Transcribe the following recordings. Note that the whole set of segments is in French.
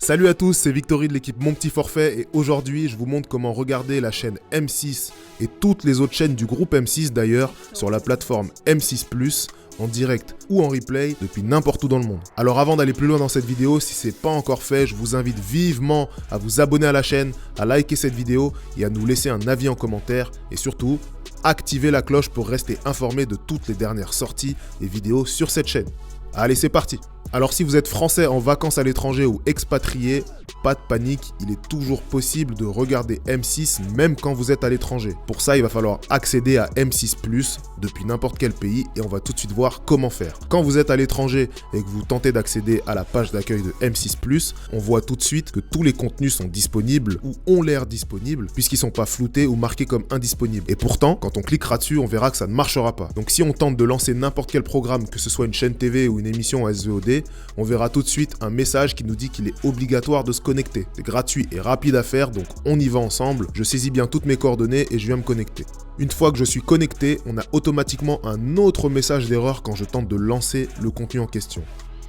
Salut à tous, c'est Victory de l'équipe Mon Petit Forfait et aujourd'hui je vous montre comment regarder la chaîne M6 et toutes les autres chaînes du groupe M6 d'ailleurs sur la plateforme M6+, en direct ou en replay depuis n'importe où dans le monde. Alors avant d'aller plus loin dans cette vidéo, si c'est pas encore fait, je vous invite vivement à vous abonner à la chaîne, à liker cette vidéo et à nous laisser un avis en commentaire et surtout, activez la cloche pour rester informé de toutes les dernières sorties et vidéos sur cette chaîne. Allez, c'est parti! Alors si vous êtes français en vacances à l'étranger ou expatrié, pas de panique, il est toujours possible de regarder M6 même quand vous êtes à l'étranger. Pour ça, il va falloir accéder à M6+, depuis n'importe quel pays et on va tout de suite voir comment faire. Quand vous êtes à l'étranger et que vous tentez d'accéder à la page d'accueil de M6+, on voit tout de suite que tous les contenus sont disponibles ou ont l'air disponibles puisqu'ils ne sont pas floutés ou marqués comme indisponibles. Et pourtant, quand on cliquera dessus, on verra que ça ne marchera pas. Donc si on tente de lancer n'importe quel programme, que ce soit une chaîne TV ou une émission en SVOD, on verra tout de suite un message qui nous dit qu'il est obligatoire de se connecter. C'est gratuit et rapide à faire, donc on y va ensemble. Je saisis bien toutes mes coordonnées et je viens me connecter. Une fois que je suis connecté, on a automatiquement un autre message d'erreur quand je tente de lancer le contenu en question.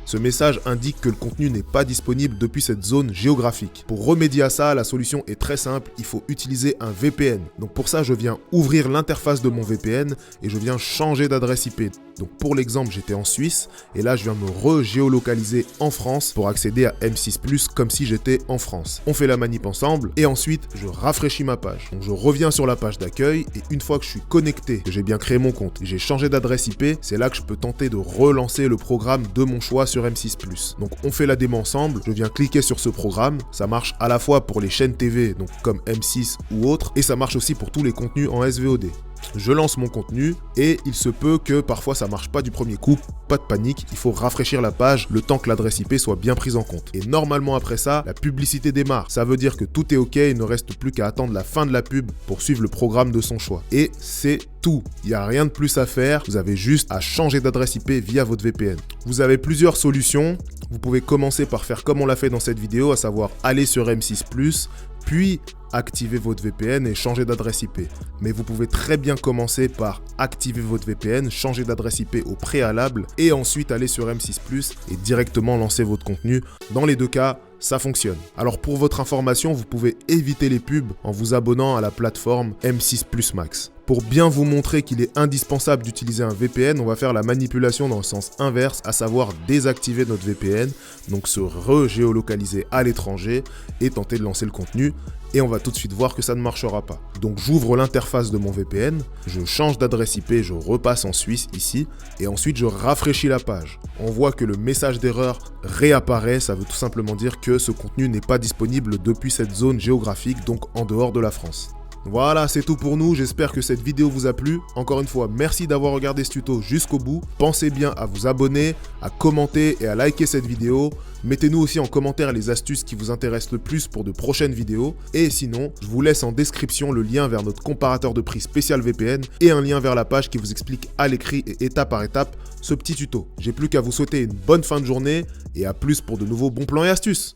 Ce message indique que le contenu n'est pas disponible depuis cette zone géographique. Pour remédier à ça, la solution est très simple, il faut utiliser un VPN. Donc pour ça, je viens ouvrir l'interface de mon VPN et je viens changer d'adresse IP. Donc pour l'exemple, j'étais en Suisse et là, je viens me re-géolocaliser en France pour accéder à M6+, comme si j'étais en France. On fait la manip ensemble et ensuite, je rafraîchis ma page. Donc je reviens sur la page d'accueil et une fois que je suis connecté, que j'ai bien créé mon compte, j'ai changé d'adresse IP, c'est là que je peux tenter de relancer le programme de mon choix sur M6+. Donc on fait la démo ensemble, je viens cliquer sur ce programme, ça marche à la fois pour les chaînes TV, donc comme M6 ou autres, et ça marche aussi pour tous les contenus en SVOD. Je lance mon contenu et il se peut que parfois ça marche pas du premier coup, pas de panique, il faut rafraîchir la page le temps que l'adresse IP soit bien prise en compte. Et normalement après ça, la publicité démarre, ça veut dire que tout est ok, il ne reste plus qu'à attendre la fin de la pub pour suivre le programme de son choix. Et c'est tout, il n'y a rien de plus à faire, vous avez juste à changer d'adresse IP via votre VPN. Vous avez plusieurs solutions, vous pouvez commencer par faire comme on l'a fait dans cette vidéo, à savoir aller sur M6+, puis activer votre VPN et changer d'adresse IP. Mais vous pouvez très bien commencer par activer votre VPN, changer d'adresse IP au préalable et ensuite aller sur M6+ et directement lancer votre contenu. Dans les deux cas, ça fonctionne. Alors pour votre information, vous pouvez éviter les pubs en vous abonnant à la plateforme M6+ Max. Pour bien vous montrer qu'il est indispensable d'utiliser un VPN, on va faire la manipulation dans le sens inverse, à savoir désactiver notre VPN, donc se re-géolocaliser à l'étranger et tenter de lancer le contenu. Et on va tout de suite voir que ça ne marchera pas. Donc j'ouvre l'interface de mon VPN, je change d'adresse IP, je repasse en Suisse ici, et ensuite je rafraîchis la page. On voit que le message d'erreur réapparaît, ça veut tout simplement dire que ce contenu n'est pas disponible depuis cette zone géographique, donc en dehors de la France. Voilà, c'est tout pour nous, j'espère que cette vidéo vous a plu. Encore une fois, merci d'avoir regardé ce tuto jusqu'au bout. Pensez bien à vous abonner, à commenter et à liker cette vidéo. Mettez-nous aussi en commentaire les astuces qui vous intéressent le plus pour de prochaines vidéos. Et sinon, je vous laisse en description le lien vers notre comparateur de prix spécial VPN et un lien vers la page qui vous explique à l'écrit et étape par étape ce petit tuto. J'ai plus qu'à vous souhaiter une bonne fin de journée et à plus pour de nouveaux bons plans et astuces.